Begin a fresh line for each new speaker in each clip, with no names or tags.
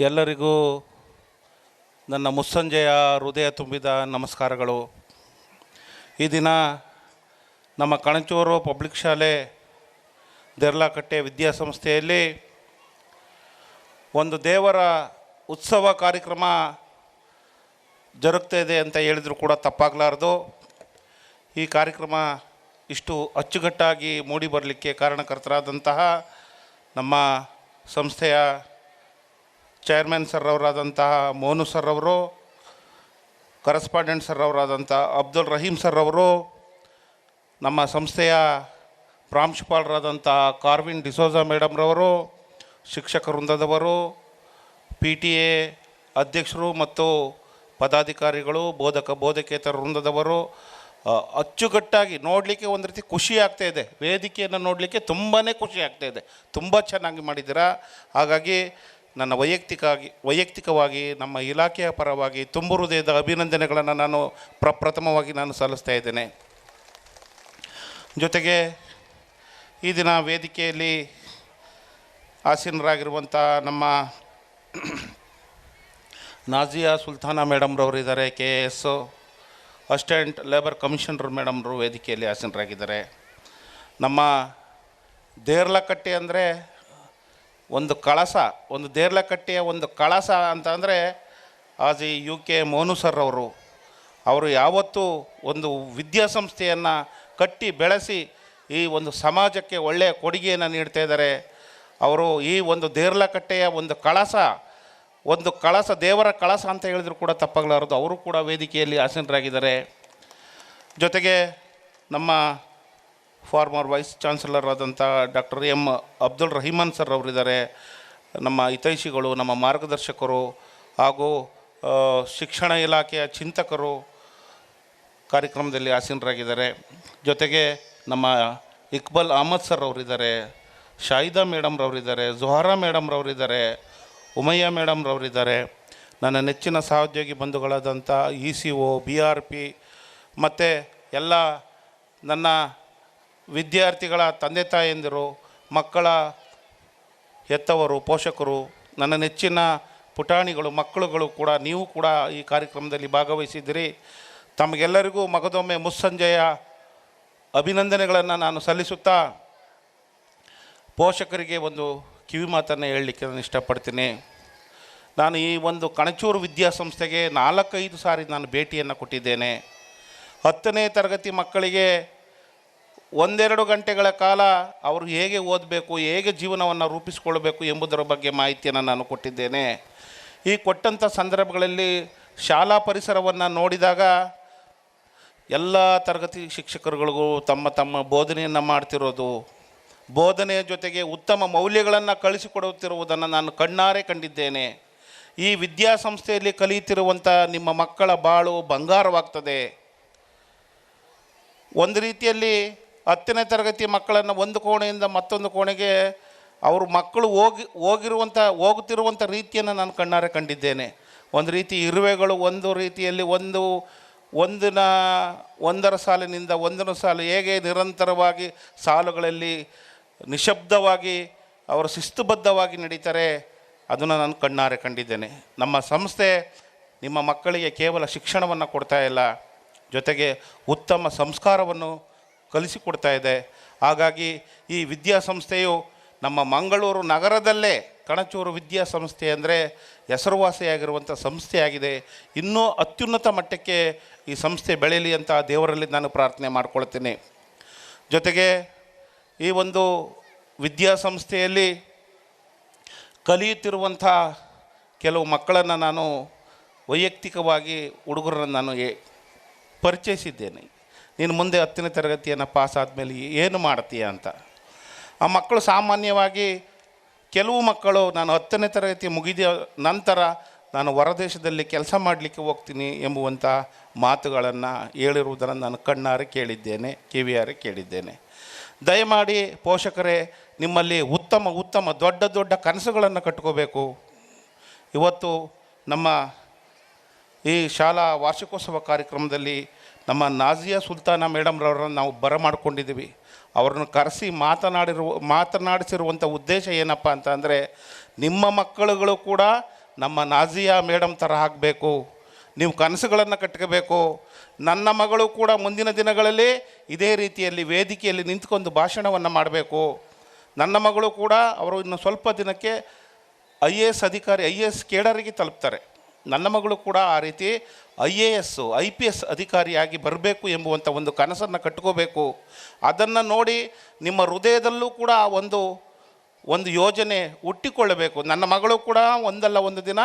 ಎಲ್ಲರಿಗೂ ನನ್ನ ಮುಸ್ಸಂಜೆಯ ಹೃದಯ ತುಂಬಿದ ನಮಸ್ಕಾರಗಳು. ಈ ದಿನ ನಮ್ಮ ಕಣಚೂರು ಪಬ್ಲಿಕ್ ಶಾಲೆ ದೇರ್ಲಕಟ್ಟೆ ವಿದ್ಯಾಸಂಸ್ಥೆಯಲ್ಲಿ ಒಂದು ದೇವರ ಉತ್ಸವ ಕಾರ್ಯಕ್ರಮ ಜರುಗ್ತಾ ಇದೆ ಅಂತ ಹೇಳಿದರೂ ಕೂಡ ತಪ್ಪಾಗಲಾರದು. ಈ ಕಾರ್ಯಕ್ರಮ ಇಷ್ಟು ಅಚ್ಚುಕಟ್ಟಾಗಿ ಮೂಡಿ ಬರಲಿಕ್ಕೆ ಕಾರಣಕರ್ತರಾದಂತಹ ನಮ್ಮ ಸಂಸ್ಥೆಯ ಚೇರ್ಮನ್ ಸರ್ ಅವರಾದಂತಹ ಮೋನು ಸರ್ ಅವರು, ಕರೆಸ್ಪಾಂಡೆಂಟ್ ಸರ್ ಅವರಾದಂಥ ಅಬ್ದುಲ್ ರಹೀಮ್ ಸರ್ ಅವರು, ನಮ್ಮ ಸಂಸ್ಥೆಯ ಪ್ರಾಂಶುಪಾಲರಾದಂಥ ಕಾರ್ವಿನ್ ಡಿಸೋಜಾ ಮೇಡಮ್ರವರು, ಶಿಕ್ಷಕ ವೃಂದದವರು, PTA ಅಧ್ಯಕ್ಷರು ಮತ್ತು ಪದಾಧಿಕಾರಿಗಳು, ಬೋಧಕೇತರ ವೃಂದದವರು ಅಚ್ಚುಕಟ್ಟಾಗಿ ನೋಡಲಿಕ್ಕೆ ಒಂದು ರೀತಿ ಖುಷಿ ಆಗ್ತಾಯಿದೆ. ವೇದಿಕೆಯನ್ನು ನೋಡಲಿಕ್ಕೆ ತುಂಬಾ ಖುಷಿ ಆಗ್ತಾಯಿದೆ. ತುಂಬ ಚೆನ್ನಾಗಿ ಮಾಡಿದ್ದೀರಾ. ಹಾಗಾಗಿ ನನ್ನ ವೈಯಕ್ತಿಕವಾಗಿ ನಮ್ಮ ಇಲಾಖೆಯ ಪರವಾಗಿ ತುಂಬ ಹೃದಯದ ಅಭಿನಂದನೆಗಳನ್ನು ನಾನು ಪ್ರಪ್ರಥಮವಾಗಿ ಸಲ್ಲಿಸ್ತಾ ಇದ್ದೇನೆ. ಜೊತೆಗೆ ಈ ದಿನ ವೇದಿಕೆಯಲ್ಲಿ ಆಸೀನರಾಗಿರುವಂಥ ನಮ್ಮ ನಾಜಿಯಾ ಸುಲ್ತಾನಾ ಮೇಡಮ್ರವರಿದ್ದಾರೆ, KS ಅಸಿಸ್ಟೆಂಟ್ ಲೇಬರ್ ಕಮಿಷನರ್ ಮೇಡಮ್ರು ವೇದಿಕೆಯಲ್ಲಿ ಆಸೀನರಾಗಿದ್ದಾರೆ. ನಮ್ಮ ದೇರ್ಲಕಟ್ಟೆ ಅಂದರೆ ಒಂದು ಕಳಸ, ಒಂದು ದೇರ್ಲಕಟ್ಟೆಯ ಒಂದು ಕಳಸ ಅಂತ ಅಂದರೆ ಆಜಿ UK ಮೋನು ಸರ್ ಅವರು ಯಾವತ್ತೂ ಒಂದು ವಿದ್ಯಾಸಂಸ್ಥೆಯನ್ನು ಕಟ್ಟಿ ಬೆಳೆಸಿ ಈ ಒಂದು ಸಮಾಜಕ್ಕೆ ಒಳ್ಳೆಯ ಕೊಡುಗೆಯನ್ನು ನೀಡ್ತಾ ಇದ್ದಾರೆ. ಅವರು ಈ ಒಂದು ದೇರ್ಲಕಟ್ಟೆಯ ಒಂದು ಕಳಸ ದೇವರ ಕಳಸ ಅಂತ ಹೇಳಿದ್ರು ಕೂಡ ತಪ್ಪಾಗಲಾರದು. ಅವರು ಕೂಡ ವೇದಿಕೆಯಲ್ಲಿ ಆಸೀನರಾಗಿದ್ದಾರೆ. ಜೊತೆಗೆ ನಮ್ಮ ಫಾರ್ಮರ್ ವೈಸ್ ಚಾನ್ಸಲರ್ ಆದಂಥ ಡಾಕ್ಟರ್ M ಅಬ್ದುಲ್ ರಹೀಮನ್ ಸರ್ ಅವರಿದ್ದಾರೆ. ನಮ್ಮ ಹಿತೈಷಿಗಳು, ನಮ್ಮ ಮಾರ್ಗದರ್ಶಕರು ಹಾಗೂ ಶಿಕ್ಷಣ ಇಲಾಖೆಯ ಚಿಂತಕರು ಕಾರ್ಯಕ್ರಮದಲ್ಲಿ ಆಸೀನರಾಗಿದ್ದಾರೆ. ಜೊತೆಗೆ ನಮ್ಮ ಇಕ್ಬಾಲ್ ಅಹಮದ್ ಸರ್ ಅವರಿದ್ದಾರೆ, ಶಾಹಿದಾ ಮೇಡಮ್ರವರಿದ್ದಾರೆ, ಜೊಹರಾ ಮೇಡಮ್ರವರಿದ್ದಾರೆ, ಉಮಯ್ಯ ಮೇಡಮ್ರವರಿದ್ದಾರೆ. ನನ್ನ ನೆಚ್ಚಿನ ಸಹೋದ್ಯೋಗಿ ಬಂಧುಗಳಾದಂಥ ECO, BRP ಮತ್ತು ಎಲ್ಲ ನನ್ನ ವಿದ್ಯಾರ್ಥಿಗಳ ತಂದೆ ತಾಯಂದಿರು, ಮಕ್ಕಳ ಹೆತ್ತವರು, ಪೋಷಕರು, ನನ್ನ ನೆಚ್ಚಿನ ಪುಟಾಣಿಗಳು, ಮಕ್ಕಳುಗಳು ಕೂಡ, ನೀವು ಕೂಡ ಈ ಕಾರ್ಯಕ್ರಮದಲ್ಲಿ ಭಾಗವಹಿಸಿದ್ದೀರಿ. ತಮಗೆಲ್ಲರಿಗೂ ಮಗದೊಮ್ಮೆ ಮುಸ್ಸಂಜೆಯ ಅಭಿನಂದನೆಗಳನ್ನು ನಾನು ಸಲ್ಲಿಸುತ್ತಾ ಪೋಷಕರಿಗೆ ಒಂದು ಕಿವಿ ಮಾತನ್ನು ಹೇಳಲಿಕ್ಕೆ ನಾನು ಇಷ್ಟಪಡ್ತೀನಿ. ನಾನು ಈ ಒಂದು ಕಣಚೂರು ವಿದ್ಯಾಸಂಸ್ಥೆಗೆ 4-5 ಸಾರಿ ನಾನು ಭೇಟಿಯನ್ನು ಕೊಟ್ಟಿದ್ದೇನೆ. 10ನೇ ತರಗತಿ ಮಕ್ಕಳಿಗೆ 1-2 ಗಂಟೆಗಳ ಕಾಲ ಅವರು ಹೇಗೆ ಓದಬೇಕು, ಹೇಗೆ ಜೀವನವನ್ನು ರೂಪಿಸಿಕೊಳ್ಬೇಕು ಎಂಬುದರ ಬಗ್ಗೆ ಮಾಹಿತಿಯನ್ನು ನಾನು ಕೊಟ್ಟಿದ್ದೇನೆ. ಈ ಕೊಟ್ಟಂಥ ಸಂದರ್ಭಗಳಲ್ಲಿ ಶಾಲಾ ಪರಿಸರವನ್ನು ನೋಡಿದಾಗ ಎಲ್ಲ ತರಗತಿ ಶಿಕ್ಷಕರುಗಳಿಗೂ ತಮ್ಮ ಬೋಧನೆಯನ್ನು ಮಾಡ್ತಿರೋದು, ಬೋಧನೆಯ ಜೊತೆಗೆ ಉತ್ತಮ ಮೌಲ್ಯಗಳನ್ನು ಕಳಿಸಿಕೊಡುತ್ತಿರುವುದನ್ನು ನಾನು ಕಣ್ಣಾರೆ ಕಂಡಿದ್ದೇನೆ. ಈ ವಿದ್ಯಾಸಂಸ್ಥೆಯಲ್ಲಿ ಕಲಿಯುತ್ತಿರುವಂಥ ನಿಮ್ಮ ಮಕ್ಕಳ ಬಾಳು ಬಂಗಾರವಾಗ್ತದೆ. ಒಂದು ರೀತಿಯಲ್ಲಿ 10ನೇ ತರಗತಿ ಮಕ್ಕಳನ್ನು ಒಂದು ಕೋಣೆಯಿಂದ ಮತ್ತೊಂದು ಕೋಣೆಗೆ ಮಕ್ಕಳು ಹೋಗುತ್ತಿರುವಂಥ ರೀತಿಯನ್ನು ನಾನು ಕಣ್ಣಾರೆ ಕಂಡಿದ್ದೇನೆ. ಒಂದು ರೀತಿ ಇರುವೆಗಳು ಒಂದು ರೀತಿಯಲ್ಲಿ ಒಂದರ ಸಾಲಿನಿಂದ ಒಂದರ ಸಾಲು ಹೇಗೆ ನಿರಂತರವಾಗಿ ಸಾಲುಗಳಲ್ಲಿ ನಿಶಬ್ದವಾಗಿ ಅವರು ಶಿಸ್ತುಬದ್ಧವಾಗಿ ನಡೀತಾರೆ, ಅದನ್ನು ನಾನು ಕಣ್ಣಾರೆ ಕಂಡಿದ್ದೇನೆ. ನಮ್ಮ ಸಂಸ್ಥೆ ನಿಮ್ಮ ಮಕ್ಕಳಿಗೆ ಕೇವಲ ಶಿಕ್ಷಣವನ್ನು ಕೊಡ್ತಾ ಇಲ್ಲ, ಜೊತೆಗೆ ಉತ್ತಮ ಸಂಸ್ಕಾರವನ್ನು ಕಲಿಸಿಕೊಡ್ತಾ ಇದೆ. ಹಾಗಾಗಿ ಈ ವಿದ್ಯಾಸಂಸ್ಥೆಯು ನಮ್ಮ ಮಂಗಳೂರು ನಗರದಲ್ಲೇ ಕಣಚೂರು ವಿದ್ಯಾಸಂಸ್ಥೆ ಅಂದರೆ ಹೆಸರುವಾಸಿಯಾಗಿರುವಂಥ ಸಂಸ್ಥೆಯಾಗಿದೆ. ಇನ್ನೂ ಅತ್ಯುನ್ನತ ಮಟ್ಟಕ್ಕೆ ಈ ಸಂಸ್ಥೆ ಬೆಳೆಯಲಿ ಅಂತ ದೇವರಲ್ಲಿ ನಾನು ಪ್ರಾರ್ಥನೆ ಮಾಡ್ಕೊಳ್ತೀನಿ. ಜೊತೆಗೆ ಈ ಒಂದು ವಿದ್ಯಾಸಂಸ್ಥೆಯಲ್ಲಿ ಕಲಿಯುತ್ತಿರುವಂಥ ಕೆಲವು ಮಕ್ಕಳನ್ನು ನಾನು ವೈಯಕ್ತಿಕವಾಗಿ ಹುಡುಗರನ್ನು ನಾನು ಪರಿಚಯಿಸಿದ್ದೇನೆ. ನೀನು ಮುಂದೆ 10ನೇ ತರಗತಿಯನ್ನು ಪಾಸ್ ಆದಮೇಲೆ ಏನು ಮಾಡ್ತೀಯ ಅಂತ. ಆ ಮಕ್ಕಳು ಸಾಮಾನ್ಯವಾಗಿ ಕೆಲವು ಮಕ್ಕಳು ನಾನು 10ನೇ ತರಗತಿ ಮುಗಿದ ನಂತರ ನಾನು ಹೊರದೇಶದಲ್ಲಿ ಕೆಲಸ ಮಾಡಲಿಕ್ಕೆ ಹೋಗ್ತೀನಿ ಎಂಬುವಂಥ ಮಾತುಗಳನ್ನು ಹೇಳಿರುವುದನ್ನು ನಾನು ಕಣ್ಣಾರೆ ಕೇಳಿದ್ದೇನೆ, ಕಿವಿಯಾರೆ ಕೇಳಿದ್ದೇನೆ. ದಯಮಾಡಿ ಪೋಷಕರೇ, ನಿಮ್ಮಲ್ಲಿ ಉತ್ತಮ ದೊಡ್ಡ ಕನಸುಗಳನ್ನು ಕಟ್ಕೋಬೇಕು. ಇವತ್ತು ನಮ್ಮ ಈ ಶಾಲಾ ವಾರ್ಷಿಕೋತ್ಸವ ಕಾರ್ಯಕ್ರಮದಲ್ಲಿ ನಮ್ಮ ನಾಜಿಯಾ ಸುಲ್ತಾನಾ ಮೇಡಮ್ರವರನ್ನು ನಾವು ಬರಮಾಡಿಕೊಂಡಿದ್ದೀವಿ. ಅವರನ್ನು ಕರೆಸಿ ಮಾತನಾಡಿಸಿರುವಂಥ ಉದ್ದೇಶ ಏನಪ್ಪ ಅಂತ ಅಂದರೆ, ನಿಮ್ಮ ಮಕ್ಕಳುಗಳು ಕೂಡ ನಮ್ಮ ನಾಜಿಯಾ ಮೇಡಮ್ ಥರ ಆಗಬೇಕು, ನೀವು ಕನಸುಗಳನ್ನು ಕಟ್ಕೋಬೇಕು. ನನ್ನ ಮಗಳು ಕೂಡ ಮುಂದಿನ ದಿನಗಳಲ್ಲಿ ಇದೇ ರೀತಿಯಲ್ಲಿ ವೇದಿಕೆಯಲ್ಲಿ ನಿಂತ್ಕೊಂಡು ಭಾಷಣವನ್ನು ಮಾಡಬೇಕು. ನನ್ನ ಮಗಳು ಕೂಡ ಅವರು ಇನ್ನು ಸ್ವಲ್ಪ ದಿನಕ್ಕೆ IAS ಅಧಿಕಾರಿ, IAS ಕೇಡರಿಗೆ ತಲುಪ್ತಾರೆ. ನನ್ನ ಮಗಳು ಕೂಡ ಆ ರೀತಿ IAS IPS ಅಧಿಕಾರಿಯಾಗಿ ಬರಬೇಕು ಎಂಬುವಂಥ ಒಂದು ಕನಸನ್ನು ಕಟ್ಕೋಬೇಕು. ಅದನ್ನು ನೋಡಿ ನಿಮ್ಮ ಹೃದಯದಲ್ಲೂ ಕೂಡ ಒಂದು ಯೋಜನೆ ಹುಟ್ಟಿಕೊಳ್ಳಬೇಕು. ನನ್ನ ಮಗಳು ಕೂಡ ಒಂದಲ್ಲ ಒಂದು ದಿನ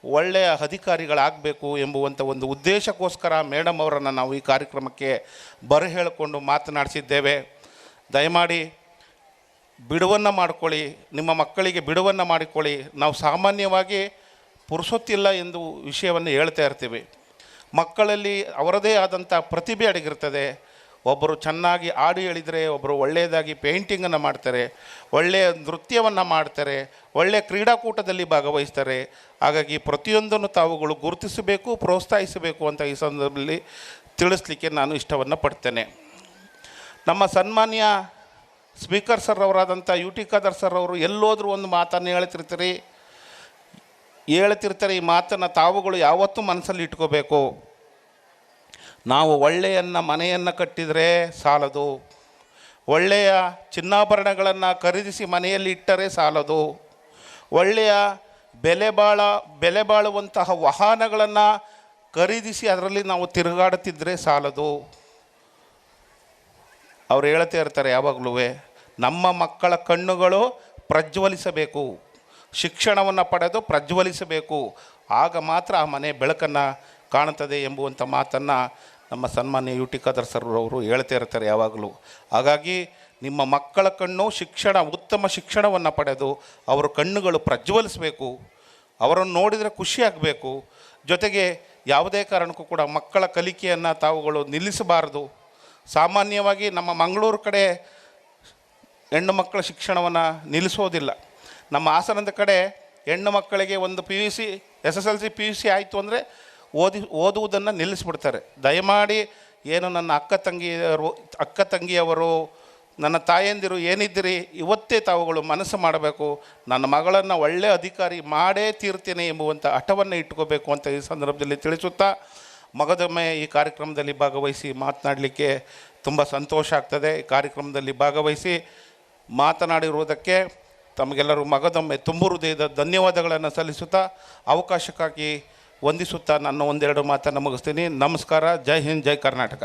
ಒಳ್ಳೆಯ ಅಧಿಕಾರಿಗಳಾಗಬೇಕು ಎಂಬುವಂಥ ಒಂದು ಉದ್ದೇಶಕ್ಕೋಸ್ಕರ ಮೇಡಮ್ ಅವರನ್ನು ನಾವು ಈ ಕಾರ್ಯಕ್ರಮಕ್ಕೆ ಬರಹೇಳಿಕೊಂಡು ಮಾತನಾಡಿಸಿದ್ದೇವೆ. ದಯಮಾಡಿ ಬಿಡುವನ್ನು ಮಾಡಿಕೊಳ್ಳಿ, ನಿಮ್ಮ ಮಕ್ಕಳಿಗೆ ಬಿಡುವನ್ನು ಮಾಡಿಕೊಳ್ಳಿ. ನಾವು ಸಾಮಾನ್ಯವಾಗಿ ಪುರುಸೊತ್ತಿಲ್ಲ ಎಂದು ವಿಷಯವನ್ನು ಹೇಳ್ತಾ ಇರ್ತೀವಿ. ಮಕ್ಕಳಲ್ಲಿ ಅವರದೇ ಆದಂಥ ಪ್ರತಿಭೆ ಅಡಗಿರ್ತದೆ. ಒಬ್ಬರು ಚೆನ್ನಾಗಿ ಹಾಡು ಹೇಳಿದರೆ, ಒಬ್ಬರು ಒಳ್ಳೆಯದಾಗಿ ಪೇಂಟಿಂಗನ್ನು ಮಾಡ್ತಾರೆ, ಒಳ್ಳೆಯ ನೃತ್ಯವನ್ನು ಮಾಡ್ತಾರೆ, ಒಳ್ಳೆಯ ಕ್ರೀಡಾಕೂಟದಲ್ಲಿ ಭಾಗವಹಿಸ್ತಾರೆ. ಹಾಗಾಗಿ ಪ್ರತಿಯೊಂದನ್ನು ತಾವುಗಳು ಗುರುತಿಸಬೇಕು, ಪ್ರೋತ್ಸಾಹಿಸಬೇಕು ಅಂತ ಈ ಸಂದರ್ಭದಲ್ಲಿ ತಿಳಿಸ್ಲಿಕ್ಕೆ ನಾನು ಇಷ್ಟವನ್ನು ಪಡ್ತೇನೆ. ನಮ್ಮ ಸನ್ಮಾನ್ಯ ಸ್ಪೀಕರ್ ಸರ್ ಅವರಾದಂಥ UT ಖಾದರ್ ಸರ್ ಅವರು ಎಲ್ಲೋದ್ರೂ ಒಂದು ಮಾತನ್ನು ಹೇಳ್ತಿರ್ತಾರೆ. ಈ ಮಾತನ್ನು ತಾವುಗಳು ಯಾವತ್ತೂ ಮನಸ್ಸಲ್ಲಿ ಇಟ್ಕೋಬೇಕು. ನಾವು ಒಳ್ಳೆಯನ್ನ ಮನೆಯನ್ನು ಕಟ್ಟಿದರೆ ಸಾಲದು, ಒಳ್ಳೆಯ ಚಿನ್ನಾಭರಣಗಳನ್ನು ಖರೀದಿಸಿ ಮನೆಯಲ್ಲಿ ಇಟ್ಟರೆ ಸಾಲದು, ಒಳ್ಳೆಯ ಬೆಲೆ ಬಾಳುವಂತಹ ವಾಹನಗಳನ್ನು ಖರೀದಿಸಿ ಅದರಲ್ಲಿ ನಾವು ತಿರುಗಾಡುತ್ತಿದ್ದರೆ ಸಾಲದು. ಅವ್ರು ಹೇಳ್ತಾ ಇರ್ತಾರೆ ಯಾವಾಗಲೂ, ನಮ್ಮ ಮಕ್ಕಳ ಕಣ್ಣುಗಳು ಪ್ರಜ್ವಲಿಸಬೇಕು, ಶಿಕ್ಷಣವನ್ನು ಪಡೆದು ಪ್ರಜ್ವಲಿಸಬೇಕು, ಆಗ ಮಾತ್ರ ಆ ಮನೆ ಬೆಳಕನ್ನು ಕಾಣುತ್ತದೆ ಎಂಬುವಂಥ ಮಾತನ್ನು ನಮ್ಮ ಸನ್ಮಾನ್ಯ UT ಖಾದರ್ ಸರ್ ಅವರು ಹೇಳ್ತಾ ಇರ್ತಾರೆ ಯಾವಾಗಲೂ. ಹಾಗಾಗಿ ನಿಮ್ಮ ಮಕ್ಕಳ ಕಣ್ಣು ಉತ್ತಮ ಶಿಕ್ಷಣವನ್ನು ಪಡೆದು ಅವರ ಕಣ್ಣುಗಳು ಪ್ರಜ್ವಲಿಸಬೇಕು, ಅವರನ್ನು ನೋಡಿದರೆ ಖುಷಿಯಾಗಬೇಕು. ಜೊತೆಗೆ ಯಾವುದೇ ಕಾರಣಕ್ಕೂ ಕೂಡ ಮಕ್ಕಳ ಕಲಿಕೆಯನ್ನು ತಾವುಗಳು ನಿಲ್ಲಿಸಬಾರದು. ಸಾಮಾನ್ಯವಾಗಿ ನಮ್ಮ ಮಂಗಳೂರು ಕಡೆ ಹೆಣ್ಣು ಮಕ್ಕಳ ಶಿಕ್ಷಣವನ್ನು ನಿಲ್ಲಿಸೋದಿಲ್ಲ. ನಮ್ಮ ಹಾಸನದ ಕಡೆ ಹೆಣ್ಣು ಮಕ್ಕಳಿಗೆ ಒಂದು PUC SSLC PUC ಆಯಿತು ಅಂದರೆ ಓದುವುದನ್ನು ನಿಲ್ಲಿಸ್ಬಿಡ್ತಾರೆ. ದಯಮಾಡಿ ಏನು ನನ್ನ ಅಕ್ಕ ತಂಗಿಯವರು ನನ್ನ ತಾಯಂದಿರು ಏನಿದ್ದೀರಿ, ಇವತ್ತೇ ತಾವುಗಳು ಮನಸ್ಸು ಮಾಡಬೇಕು, ನನ್ನ ಮಗಳನ್ನು ಒಳ್ಳೆಯ ಅಧಿಕಾರಿ ಮಾಡೇ ತೀರ್ತೇನೆ ಎಂಬುವಂಥ ಹಠವನ್ನು ಇಟ್ಕೋಬೇಕು ಅಂತ ಈ ಸಂದರ್ಭದಲ್ಲಿ ತಿಳಿಸುತ್ತಾ, ಮಗದೊಮ್ಮೆ ಈ ಕಾರ್ಯಕ್ರಮದಲ್ಲಿ ಭಾಗವಹಿಸಿ ಮಾತನಾಡಲಿಕ್ಕೆ ತುಂಬ ಸಂತೋಷ ಆಗ್ತದೆ. ಈ ಕಾರ್ಯಕ್ರಮದಲ್ಲಿ ಭಾಗವಹಿಸಿ ಮಾತನಾಡಿರುವುದಕ್ಕೆ ತಮಗೆಲ್ಲರೂ ಮಗದೊಮ್ಮೆ ತುಂಬು ಹೃದಯದ ಧನ್ಯವಾದಗಳನ್ನು ಸಲ್ಲಿಸುತ್ತಾ, ಅವಕಾಶಕ್ಕಾಗಿ ವಂದಿಸುತ್ತಾ ನನ್ನ ಒಂದೆರಡು ಮಾತನ್ನು ಮುಗಿಸ್ತೀನಿ. ನಮಸ್ಕಾರ. ಜೈ ಹಿಂದ್, ಜೈ ಕರ್ನಾಟಕ.